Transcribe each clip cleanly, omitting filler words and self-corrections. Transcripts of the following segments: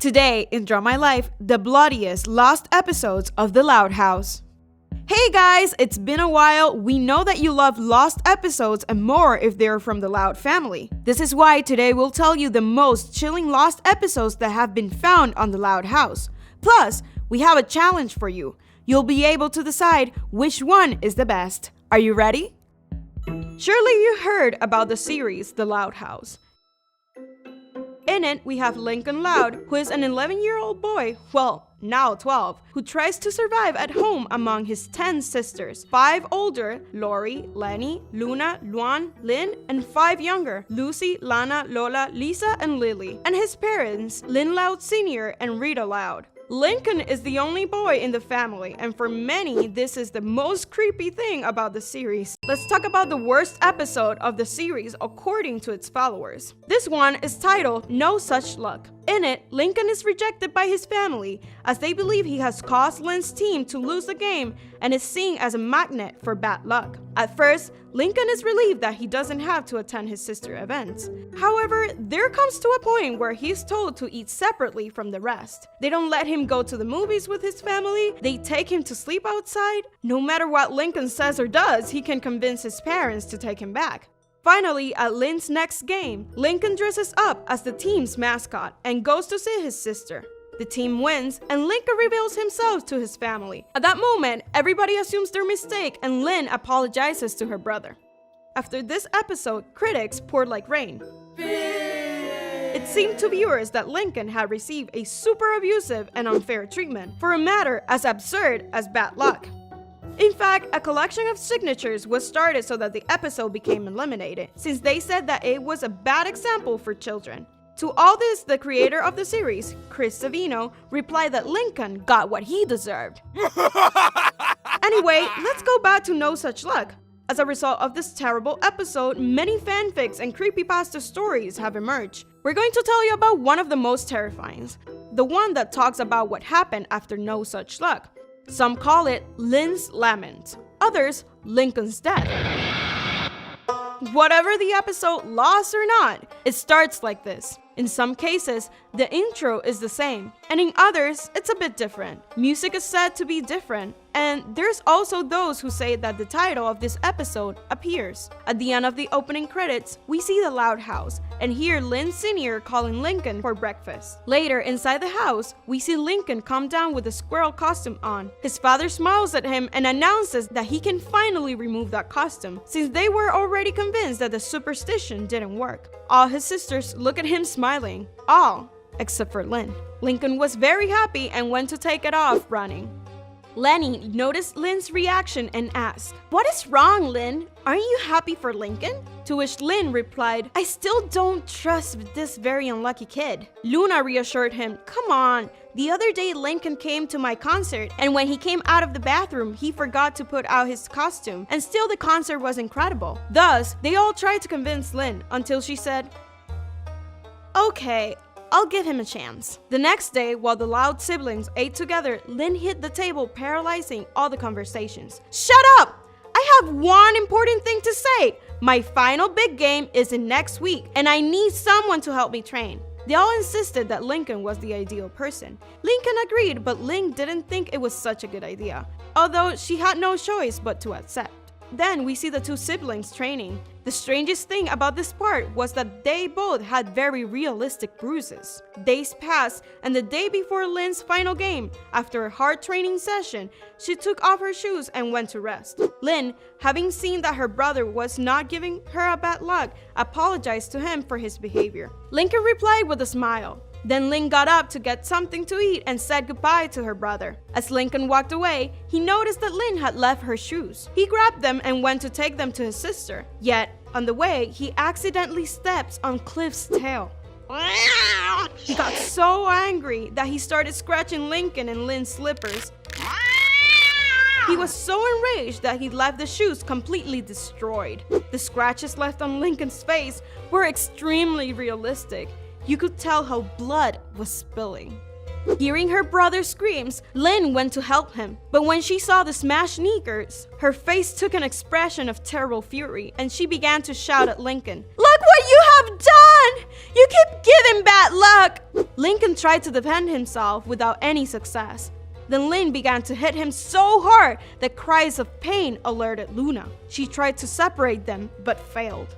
Today in Draw My Life, the bloodiest lost episodes of The Loud House. Hey guys, it's been a while. We know that you love lost episodes and more if they're from the Loud family. This is why today we'll tell you the most chilling lost episodes that have been found on The Loud House. Plus, we have a challenge for you. You'll be able to decide which one is the best. Are you ready? Surely you heard about the series The Loud House. In it, we have Lincoln Loud, who is an 11-year-old boy, well, now 12, who tries to survive at home among his 10 sisters, 5 older, Lori, Lenny, Luna, Luan, Lynn, and 5 younger, Lucy, Lana, Lola, Lisa, and Lily, and his parents, Lynn Loud Sr. and Rita Loud. Lincoln is the only boy in the family, and for many, this is the most creepy thing about the series. Let's talk about the worst episode of the series according to its followers. This one is titled No Such Luck. In it, Lincoln is rejected by his family as they believe he has caused Lynn's team to lose the game and is seen as a magnet for bad luck. At first, Lincoln is relieved that he doesn't have to attend his sister events. However, there comes to a point where he's told to eat separately from the rest. They don't let him go to the movies with his family, they take him to sleep outside. No matter what Lincoln says or does, he can convince his parents to take him back. Finally, at Lynn's next game, Lincoln dresses up as the team's mascot and goes to see his sister. The team wins, and Lincoln reveals himself to his family. At that moment, everybody assumes their mistake, and Lynn apologizes to her brother. After this episode, critics poured like rain. It seemed to viewers that Lincoln had received a super abusive and unfair treatment for a matter as absurd as bad luck. In fact, a collection of signatures was started so that the episode became eliminated, since they said that it was a bad example for children. To all this, the creator of the series, Chris Savino, replied that Lincoln got what he deserved. Anyway, let's go back to No Such Luck. As a result of this terrible episode, many fanfics and creepypasta stories have emerged. We're going to tell you about one of the most terrifying, the one that talks about what happened after No Such Luck. Some call it Lynn's lament, others Lincoln's death. Whatever the episode, lost or not, it starts like this. In some cases, the intro is the same, and in others, it's a bit different. Music is said to be different, and there's also those who say that the title of this episode appears. At the end of the opening credits, we see the Loud House, and hear Lynn Sr. calling Lincoln for breakfast. Later, inside the house, we see Lincoln come down with a squirrel costume on. His father smiles at him and announces that he can finally remove that costume, since they were already convinced that the superstition didn't work. All his sisters look at him smiling. All except for Lynn. Lincoln was very happy and went to take it off running. Lenny noticed Lynn's reaction and asked, "What is wrong, Lynn? Aren't you happy for Lincoln?" To which Lynn replied, "I still don't trust this very unlucky kid." Luna reassured him, "Come on, the other day Lincoln came to my concert, and when he came out of the bathroom, he forgot to put out his costume, and still the concert was incredible." Thus, they all tried to convince Lynn until she said, "Okay, I'll give him a chance." The next day, while the Loud siblings ate together, Lynn hit the table, paralyzing all the conversations. "Shut up! I have one important thing to say. My final big game is in next week, and I need someone to help me train." They all insisted that Lincoln was the ideal person. Lincoln agreed, but Lynn didn't think it was such a good idea, although she had no choice but to accept. Then we see the two siblings training. The strangest thing about this part was that they both had very realistic bruises. Days passed, and the day before Lynn's final game, after a hard training session, she took off her shoes and went to rest. Lynn, having seen that her brother was not giving her a bad luck, apologized to him for his behavior. Lincoln replied with a smile. Then Lynn got up to get something to eat and said goodbye to her brother. As Lincoln walked away, he noticed that Lynn had left her shoes. He grabbed them and went to take them to his sister. Yet, on the way, he accidentally steps on Cliff's tail. He got so angry that he started scratching Lincoln and Lynn's slippers. He was so enraged that he left the shoes completely destroyed. The scratches left on Lincoln's face were extremely realistic. You could tell how blood was spilling. Hearing her brother's screams, Lynn went to help him, but when she saw the smashed sneakers, her face took an expression of terrible fury and she began to shout at Lincoln, "Look what you have done! You keep giving bad luck! Lincoln tried to defend himself without any success. Then Lynn began to hit him so hard that cries of pain alerted Luna. She tried to separate them, but failed.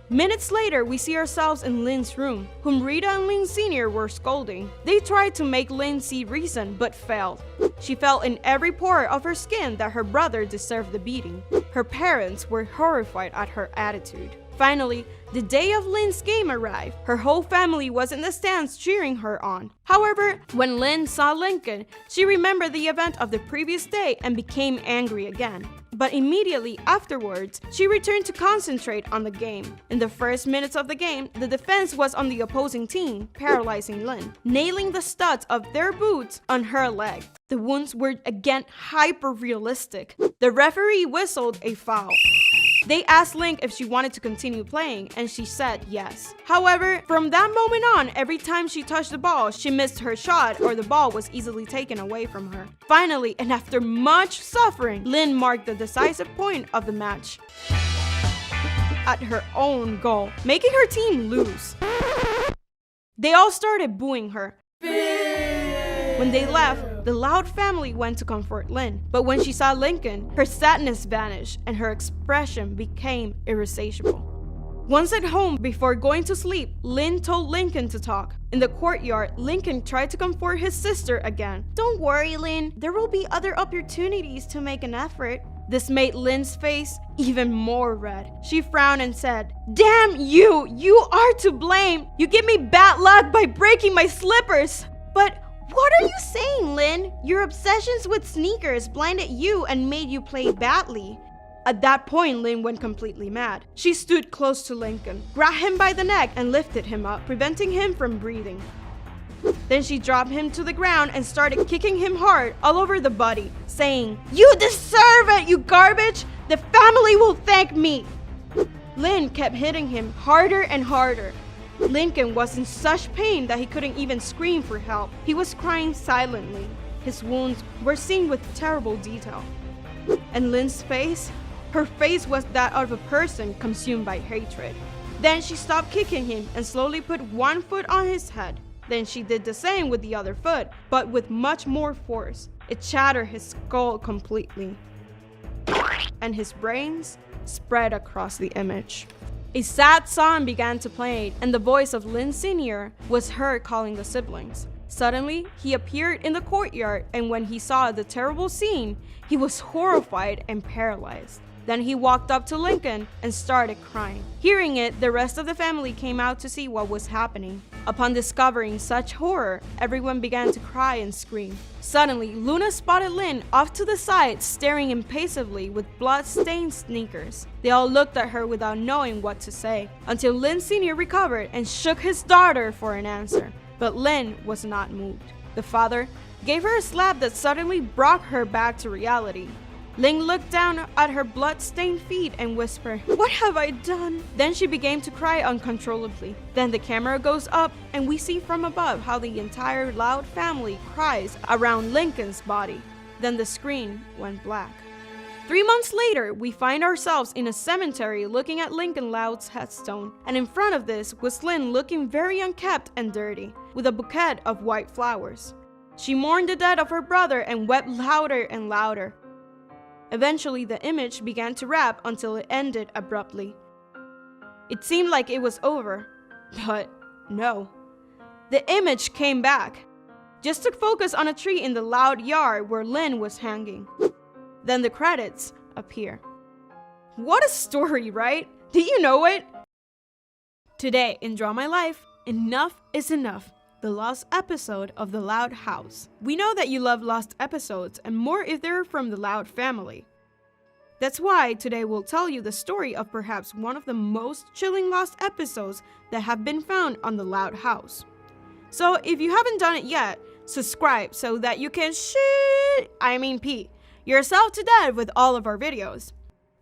Minutes later, we see ourselves in Lynn's room, whom Rita and Lynn Sr. were scolding. They tried to make Lynn see reason, but failed. She felt in every pore of her skin that her brother deserved the beating. Her parents were horrified at her attitude. Finally, the day of Lynn's game arrived. Her whole family was in the stands cheering her on. However, when Lynn saw Lincoln, she remembered the event of the previous day and became angry again. But immediately afterwards, she returned to concentrate on the game. In the first minutes of the game, the defense was on the opposing team, paralyzing Lynn, nailing the studs of their boots on her leg. The wounds were again hyper-realistic. The referee whistled a foul. They asked Lynn if she wanted to continue playing, and she said yes. However, from that moment on, every time she touched the ball, she missed her shot or the ball was easily taken away from her. Finally, and after much suffering, Lynn marked the decisive point of the match at her own goal, making her team lose. They all started booing her. When they left, the Loud family went to comfort Lynn, but when she saw Lincoln, her sadness vanished and her expression became irascible. Once at home, before going to sleep, Lynn told Lincoln to talk. In the courtyard, Lincoln tried to comfort his sister again. "Don't worry, Lynn. There will be other opportunities to make an effort." This made Lynn's face even more red. She frowned and said, "Damn you! You are to blame! You give me bad luck by breaking my slippers!" "But what are you saying, Lynn? Your obsessions with sneakers blinded you and made you play badly." At that point, Lynn went completely mad. She stood close to Lincoln, grabbed him by the neck, and lifted him up, preventing him from breathing. Then she dropped him to the ground and started kicking him hard all over the body, saying, "You deserve it, you garbage! The family will thank me!" Lynn kept hitting him harder and harder. Lincoln was in such pain that he couldn't even scream for help. He was crying silently. His wounds were seen with terrible detail. And Lynn's face? Her face was that of a person consumed by hatred. Then she stopped kicking him and slowly put one foot on his head. Then she did the same with the other foot, but with much more force. It shattered his skull completely, and his brains spread across the image. A sad song began to play, and the voice of Lynn Sr. was heard calling the siblings. Suddenly, he appeared in the courtyard, and when he saw the terrible scene, he was horrified and paralyzed. Then he walked up to Lincoln and started crying. Hearing it, the rest of the family came out to see what was happening. Upon discovering such horror, everyone began to cry and scream. Suddenly, Luna spotted Lynn off to the side, staring impassively with blood-stained sneakers. They all looked at her without knowing what to say, until Lynn Sr. recovered and shook his daughter for an answer. But Lynn was not moved. The father gave her a slap that suddenly brought her back to reality. Lynn looked down at her blood-stained feet and whispered, "What have I done?" Then she began to cry uncontrollably. Then the camera goes up and we see from above how the entire Loud family cries around Lincoln's body. Then the screen went black. 3 months later, we find ourselves in a cemetery looking at Lincoln Loud's headstone, and in front of this was Lynn looking very unkempt and dirty, with a bouquet of white flowers. She mourned the death of her brother and wept louder and louder. Eventually, the image began to wrap until it ended abruptly. It seemed like it was over, but no. The image came back, just to focus on a tree in the Loud yard where Lynn was hanging. Then the credits appear. What a story, right? Do you know it? Today in Draw My Life, enough is enough. The lost episode of The Loud House. We know that you love lost episodes and more if they're from the Loud family. That's why today we'll tell you the story of perhaps one of the most chilling lost episodes that have been found on The Loud House. So if you haven't done it yet, subscribe so that you can pee yourself to death with all of our videos.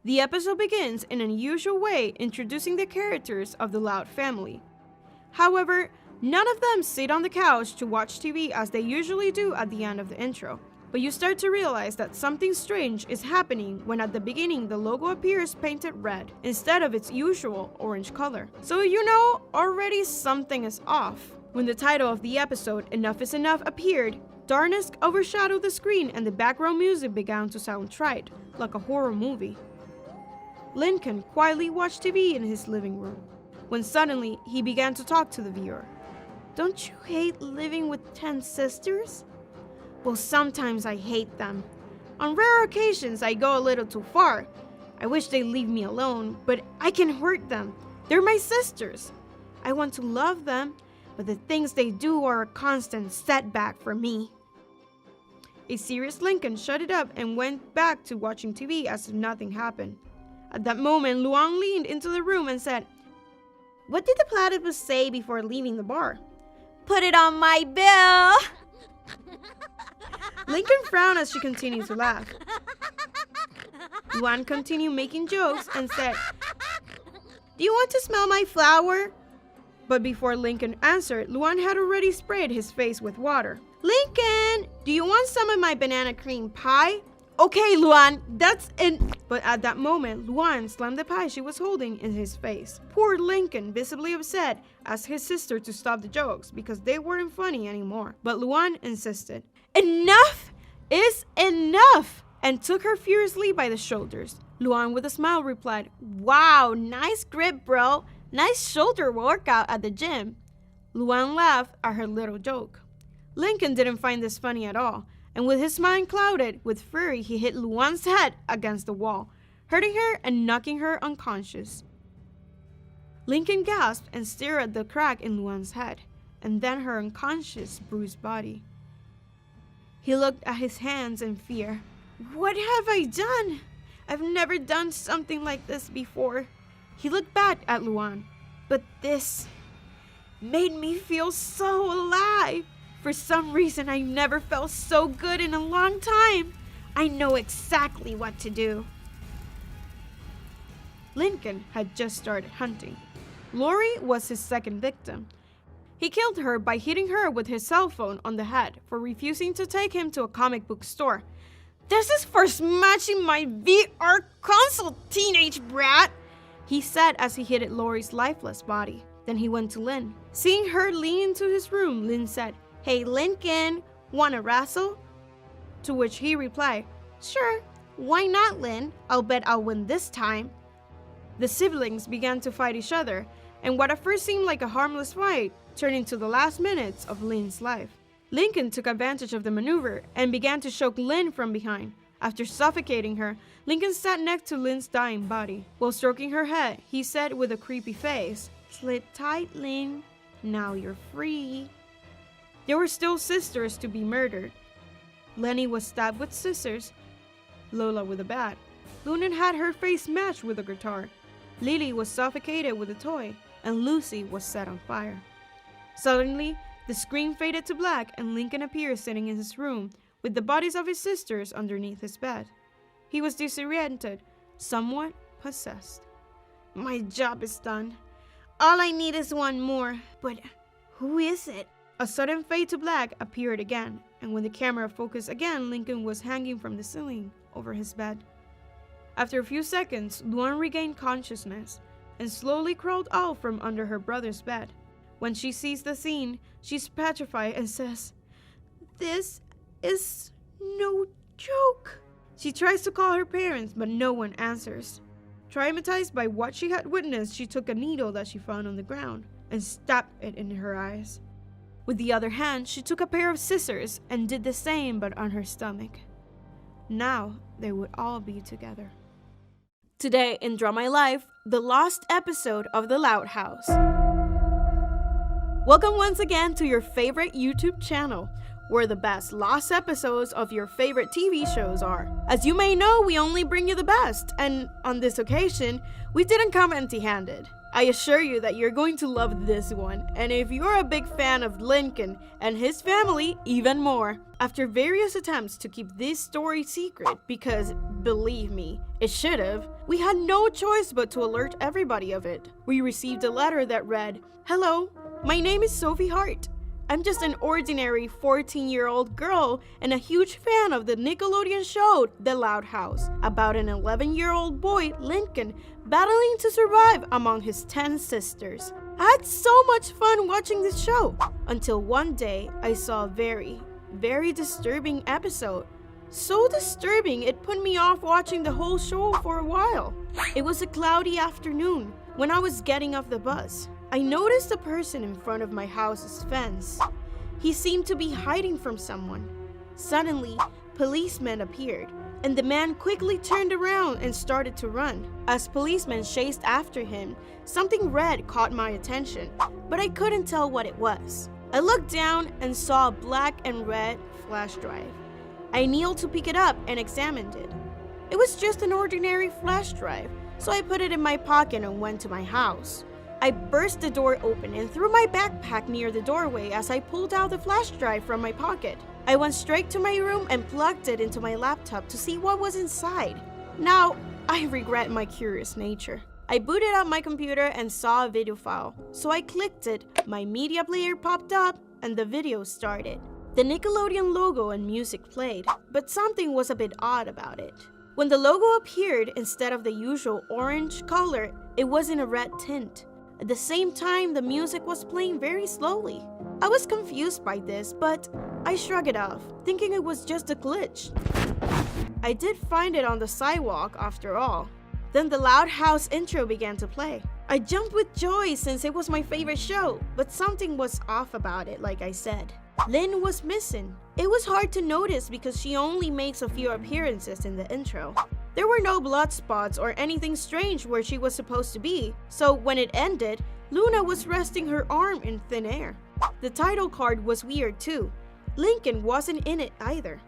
The episode begins in an unusual way, introducing the characters of the Loud family. However, none of them sit on the couch to watch TV as they usually do at the end of the intro, But you start to realize that something strange is happening when at the beginning the logo appears painted red instead of its usual orange color. So you know already something is off. When the title of the episode, Enough is Enough, appeared, darkness overshadowed the screen and the background music began to sound trite, like a horror movie. Lincoln quietly watched TV in his living room, when suddenly he began to talk to the viewer. Don't you hate living with 10 sisters? Well, sometimes I hate them. On rare occasions, I go a little too far. I wish they'd leave me alone, but I can hurt them. They're my sisters. I want to love them, but the things they do are a constant setback for me. A serious Lincoln shut it up and went back to watching TV as if nothing happened. At that moment, Luan leaned into the room and said, "What did the platypus say before leaving the bar?" "Put it on my bill!" Lincoln frowned as she continued to laugh. Luan continued making jokes and said, "Do you want to smell my flower?" But before Lincoln answered, Luan had already sprayed his face with water. "Lincoln, do you want some of my banana cream pie?" "Okay, Luan, that's it." But at that moment, Luan slammed the pie she was holding in his face. Poor Lincoln, visibly upset, asked his sister to stop the jokes because they weren't funny anymore. But Luan insisted. "Enough is enough!" and took her furiously by the shoulders. Luan, with a smile, replied, "Wow, nice grip, bro. Nice shoulder workout at the gym." Luan laughed at her little joke. Lincoln didn't find this funny at all, and with his mind clouded with fury, he hit Luan's head against the wall, hurting her and knocking her unconscious. Lincoln gasped and stared at the crack in Luan's head, and then her unconscious, bruised body. He looked at his hands in fear. "What have I done? I've never done something like this before." He looked back at Luan. "But this made me feel so alive. For some reason, I never felt so good in a long time. I know exactly what to do." Lincoln had just started hunting. Lori was his second victim. He killed her by hitting her with his cell phone on the head for refusing to take him to a comic book store. "This is for smashing my VR console, teenage brat," he said as he hit at Lori's lifeless body. Then he went to Lynn. Seeing her lean into his room, Lynn said, "Hey, Lincoln, wanna wrestle?" To which he replied, "Sure, why not, Lynn? I'll bet I'll win this time." The siblings began to fight each other, and what at first seemed like a harmless fight turned into the last minutes of Lynn's life. Lincoln took advantage of the maneuver and began to choke Lynn from behind. After suffocating her, Lincoln sat next to Lynn's dying body. While stroking her head, he said with a creepy face, "Slip tight, Lynn. Now you're free." There were still sisters to be murdered. Lenny was stabbed with scissors, Lola with a bat. Luna had her face smashed with a guitar. Lily was suffocated with a toy, and Lucy was set on fire. Suddenly, the screen faded to black and Lincoln appeared sitting in his room with the bodies of his sisters underneath his bed. He was disoriented, somewhat possessed. "My job is done. All I need is one more, but who is it?" A sudden fade to black appeared again, and when the camera focused again, Lincoln was hanging from the ceiling over his bed. After a few seconds, Luan regained consciousness and slowly crawled out from under her brother's bed. When she sees the scene, she's petrified and says, "This is no joke." She tries to call her parents, but no one answers. Traumatized by what she had witnessed, she took a needle that she found on the ground and stabbed it in her eyes. With the other hand, she took a pair of scissors and did the same but on her stomach. Now they would all be together. Today in Draw My Life, the lost episode of The Loud House. Welcome once again to your favorite YouTube channel, where the best lost episodes of your favorite TV shows are. As you may know, we only bring you the best, and on this occasion, we didn't come empty-handed. I assure you that you're going to love this one, and if you're a big fan of Lincoln and his family, even more. After various attempts to keep this story secret, because believe me, it should have, we had no choice but to alert everybody of it. We received a letter that read, "Hello, my name is Sophie Hart. I'm just an ordinary 14-year-old girl and a huge fan of the Nickelodeon show The Loud House, about an 11-year-old boy, Lincoln, battling to survive among his 10 sisters. I had so much fun watching this show, until one day I saw a very, very disturbing episode. So disturbing it put me off watching the whole show for a while. It was a cloudy afternoon when I was getting off the bus. I noticed a person in front of my house's fence. He seemed to be hiding from someone. Suddenly, policemen appeared, and the man quickly turned around and started to run. As policemen chased after him, something red caught my attention, but I couldn't tell what it was. I looked down and saw a black and red flash drive. I kneeled to pick it up and examined it. It was just an ordinary flash drive, so I put it in my pocket and went to my house. I burst the door open and threw my backpack near the doorway as I pulled out the flash drive from my pocket. I went straight to my room and plugged it into my laptop to see what was inside. Now, I regret my curious nature. I booted up my computer and saw a video file, so I clicked it, my media player popped up, and the video started. The Nickelodeon logo and music played, but something was a bit odd about it. When the logo appeared, instead of the usual orange color, it was in a red tint. At the same time, the music was playing very slowly. I was confused by this, but I shrugged it off, thinking it was just a glitch. I did find it on the sidewalk after all. Then the Loud House intro began to play. I jumped with joy since it was my favorite show, but something was off about it, like I said. Lynn was missing. It was hard to notice because she only makes a few appearances in the intro. There were no blood spots or anything strange where she was supposed to be, so when it ended, Luna was resting her arm in thin air. The title card was weird too. Lincoln wasn't in it either.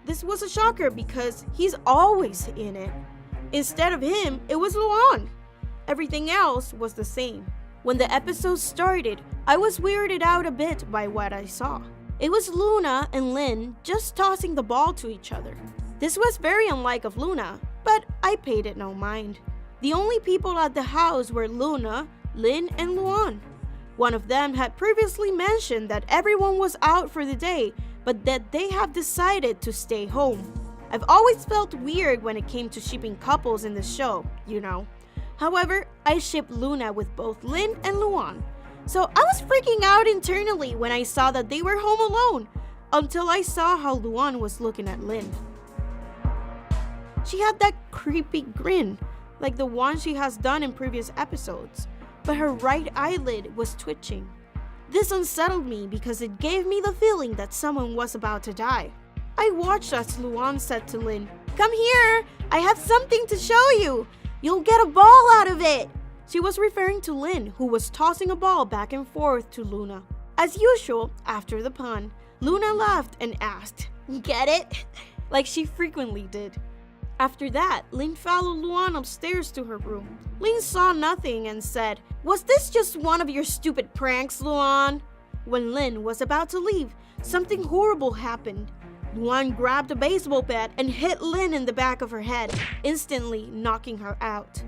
This was a shocker because he's always in it. Instead of him, it was Luan. Everything else was the same. When the episode started, I was weirded out a bit by what I saw. It was Luna and Lynn just tossing the ball to each other. This was very unlike of Luna, but I paid it no mind. The only people at the house were Luna, Lynn, and Luan. One of them had previously mentioned that everyone was out for the day, but that they have decided to stay home. I've always felt weird when it came to shipping couples in the show, you know. However, I shipped Luna with both Lynn and Luan. So I was freaking out internally when I saw that they were home alone, until I saw how Luan was looking at Lynn. She had that creepy grin, like the one she has done in previous episodes, but her right eyelid was twitching. This unsettled me because it gave me the feeling that someone was about to die. I watched as Luan said to Lynn, "Come here, I have something to show you. You'll get a ball out of it." She was referring to Lynn, who was tossing a ball back and forth to Luna. As usual, after the pun, Luna laughed and asked, "Get it?" like she frequently did. After that, Lynn followed Luan upstairs to her room. Lynn saw nothing and said, "Was this just one of your stupid pranks, Luan?" When Lynn was about to leave, something horrible happened. Luan grabbed a baseball bat and hit Lynn in the back of her head, instantly knocking her out.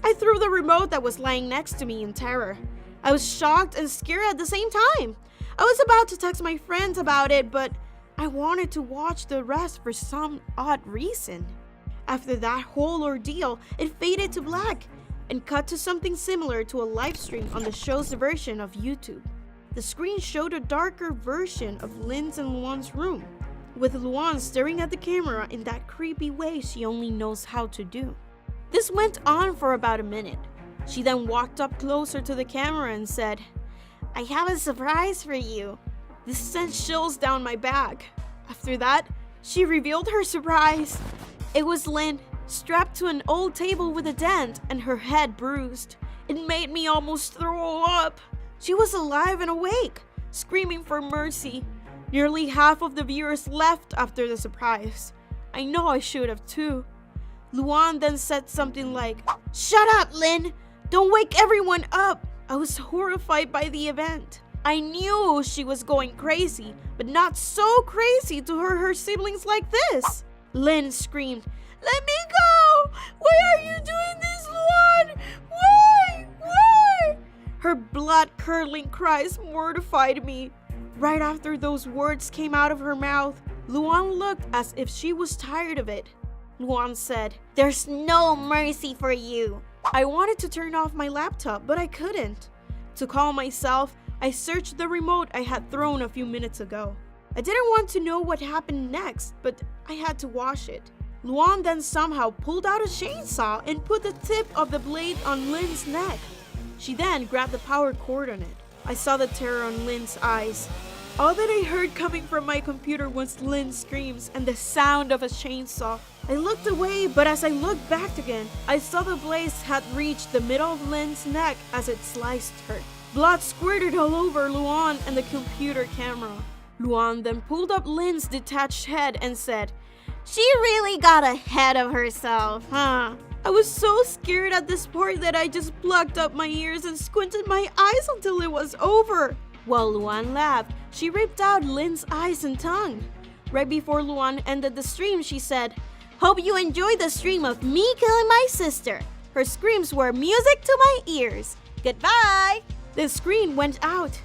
I threw the remote that was lying next to me in terror. I was shocked and scared at the same time. I was about to text my friends about it, but I wanted to watch the rest for some odd reason. After that whole ordeal, it faded to black and cut to something similar to a live stream on the show's version of YouTube. The screen showed a darker version of Lynn's and Luan's room, with Luan staring at the camera in that creepy way she only knows how to do. This went on for about a minute. She then walked up closer to the camera and said, "I have a surprise for you." This sent chills down my back. After that, she revealed her surprise. It was Lynn, strapped to an old table with a dent and her head bruised. It made me almost throw up. She was alive and awake, screaming for mercy. Nearly half of the viewers left after the surprise. I know I should have too. Luan then said something like, "Shut up, Lynn! Don't wake everyone up!" I was horrified by the event. I knew she was going crazy, but not so crazy to hurt her siblings like this. Lynn screamed, "Let me go! Why are you doing this, Luan? Why? Why?" Her blood-curdling cries mortified me. Right after those words came out of her mouth, Luan looked as if she was tired of it. Luan said, "There's no mercy for you." I wanted to turn off my laptop, but I couldn't. To calm myself, I searched the remote I had thrown a few minutes ago. I didn't want to know what happened next, but I had to wash it. Luan then somehow pulled out a chainsaw and put the tip of the blade on Lynn's neck. She then grabbed the power cord on it. I saw the terror on Lynn's eyes. All that I heard coming from my computer was Lynn's screams and the sound of a chainsaw. I looked away, but as I looked back again, I saw the blade had reached the middle of Lynn's neck as it sliced her. Blood squirted all over Luan and the computer camera. Luan then pulled up Lynn's detached head and said, "She really got ahead of herself, huh?" I was so scared at this part that I just plugged up my ears and squinted my eyes until it was over. While Luan laughed, she ripped out Lynn's eyes and tongue. Right before Luan ended the stream, she said, "Hope you enjoyed the stream of me killing my sister. Her screams were music to my ears. Goodbye." The screen went out.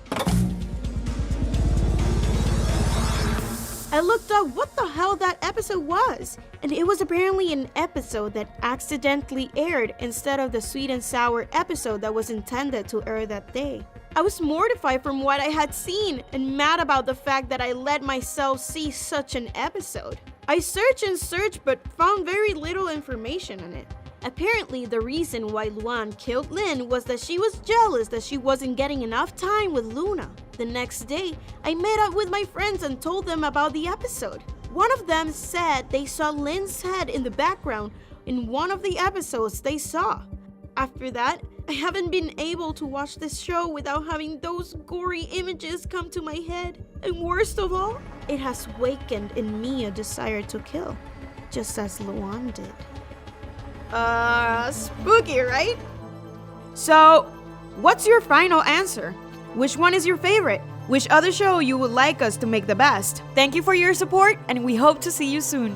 I looked up what the hell that episode was, and it was apparently an episode that accidentally aired instead of the sweet and sour episode that was intended to air that day. I was mortified from what I had seen and mad about the fact that I let myself see such an episode. I searched and searched but found very little information on it. Apparently, the reason why Luan killed Lynn was that she was jealous that she wasn't getting enough time with Luna. The next day, I met up with my friends and told them about the episode. One of them said they saw Lynn's head in the background in one of the episodes they saw. After that, I haven't been able to watch this show without having those gory images come to my head. And worst of all, it has wakened in me a desire to kill, just as Luan did. Spooky, right? So, what's your final answer? Which one is your favorite? Which other show you would like us to make the best? Thank you for your support, and we hope to see you soon.